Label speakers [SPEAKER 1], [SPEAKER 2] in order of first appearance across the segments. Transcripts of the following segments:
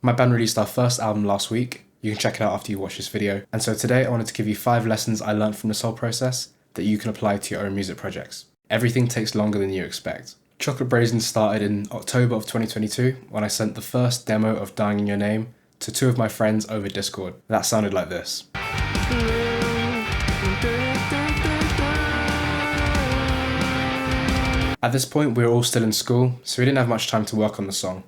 [SPEAKER 1] My band released our first album last week. You can check it out after you watch this video. And so today I wanted to give you 5 lessons I learned from this whole process that you can apply to your own music projects. Everything takes longer than you expect. Chocolate Brazen started in October of 2022 when I sent the first demo of Dying in Your Name to 2 of my friends over Discord. That sounded like this. At this point we were all still in school, so we didn't have much time to work on the song.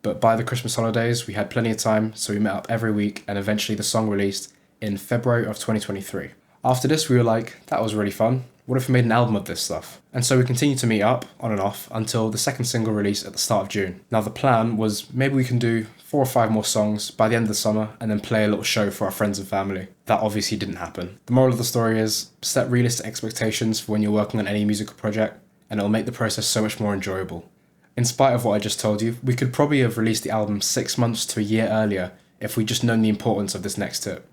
[SPEAKER 1] But by the Christmas holidays we had plenty of time, so we met up every week and eventually the song released in February of 2023. After this we were like, that was really fun. What if we made an album of this stuff? And so we continued to meet up, on and off, until the second single release at the start of June. Now the plan was maybe we can do 4 or 5 more songs by the end of the summer and then play a little show for our friends and family. That obviously didn't happen. The moral of the story is, set realistic expectations for when you're working on any musical project and it'll make the process so much more enjoyable. In spite of what I just told you, we could probably have released the album 6 months to a year earlier if we'd just known the importance of this next tip.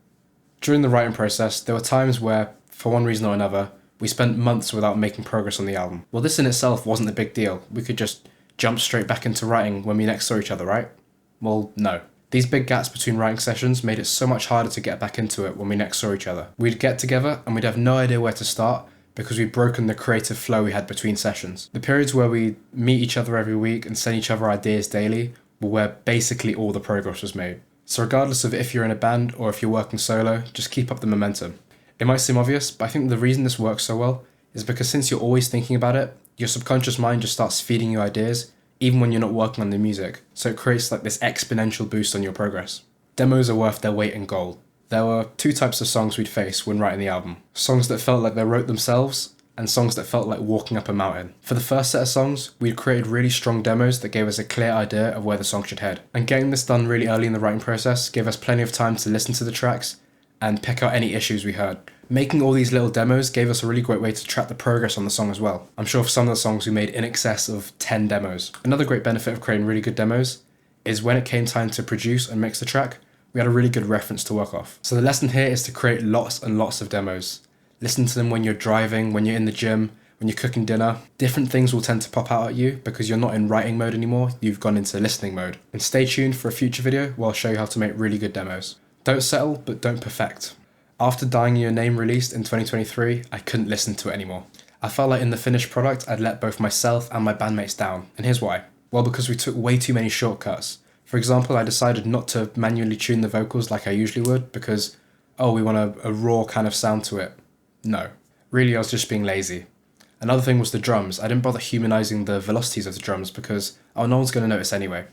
[SPEAKER 1] During the writing process, there were times where, for one reason or another, we spent months without making progress on the album. Well, this in itself wasn't a big deal. We could just jump straight back into writing when we next saw each other, right? Well, no. These big gaps between writing sessions made it so much harder to get back into it when we next saw each other. We'd get together and we'd have no idea where to start because we'd broken the creative flow we had between sessions. The periods where we meet each other every week and send each other ideas daily were where basically all the progress was made. So regardless of if you're in a band or if you're working solo, just keep up the momentum. It might seem obvious, but I think the reason this works so well is because since you're always thinking about it, your subconscious mind just starts feeding you ideas, even when you're not working on the music. So it creates like this exponential boost on your progress. Demos are worth their weight in gold. There were 2 types of songs we'd face when writing the album. Songs that felt like they wrote themselves, and songs that felt like walking up a mountain. For the first set of songs, we'd created really strong demos that gave us a clear idea of where the song should head. And getting this done really early in the writing process gave us plenty of time to listen to the tracks and pick out any issues we heard. Making all these little demos gave us a really great way to track the progress on the song as well. I'm sure for some of the songs we made in excess of 10 demos. Another great benefit of creating really good demos is when it came time to produce and mix the track, we had a really good reference to work off. So the lesson here is to create lots and lots of demos. Listen to them when you're driving, when you're in the gym, when you're cooking dinner. Different things will tend to pop out at you because you're not in writing mode anymore, you've gone into listening mode. And stay tuned for a future video where I'll show you how to make really good demos. Don't settle, but don't perfect. After Dying in Your Name released in 2023, I couldn't listen to it anymore. I felt like in the finished product, I'd let both myself and my bandmates down. And here's why. Well, because we took way too many shortcuts. For example, I decided not to manually tune the vocals like I usually would because, we want a raw kind of sound to it. No. Really, I was just being lazy. Another thing was the drums. I didn't bother humanizing the velocities of the drums because, no one's going to notice anyway.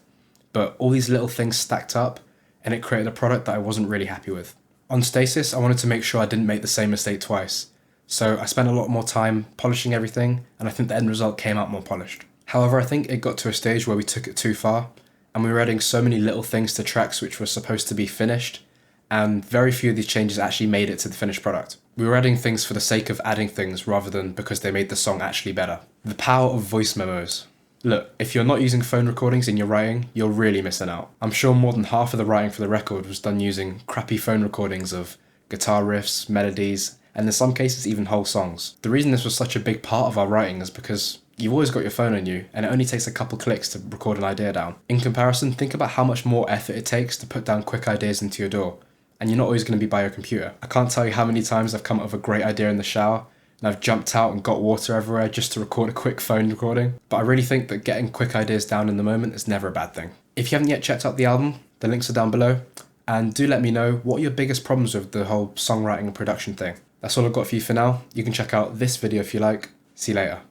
[SPEAKER 1] But all these little things stacked up and it created a product that I wasn't really happy with. On Stasis, I wanted to make sure I didn't make the same mistake twice. So I spent a lot more time polishing everything and I think the end result came out more polished. However, I think it got to a stage where we took it too far and we were adding so many little things to tracks which were supposed to be finished, and very few of these changes actually made it to the finished product. We were adding things for the sake of adding things rather than because they made the song actually better. The power of voice memos. Look, if you're not using phone recordings in your writing, you're really missing out. I'm sure more than half of the writing for the record was done using crappy phone recordings of guitar riffs, melodies, and in some cases even whole songs. The reason this was such a big part of our writing is because you've always got your phone on you, and it only takes a couple clicks to record an idea down. In comparison, think about how much more effort it takes to put down quick ideas into your DAW, and you're not always going to be by your computer. I can't tell you how many times I've come up with a great idea in the shower, and I've jumped out and got water everywhere just to record a quick phone recording. But I really think that getting quick ideas down in the moment is never a bad thing. If you haven't yet checked out the album, the links are down below, and do let me know what are your biggest problems with the whole songwriting and production thing. That's all I've got for you for now. You can check out this video if you like. See you later.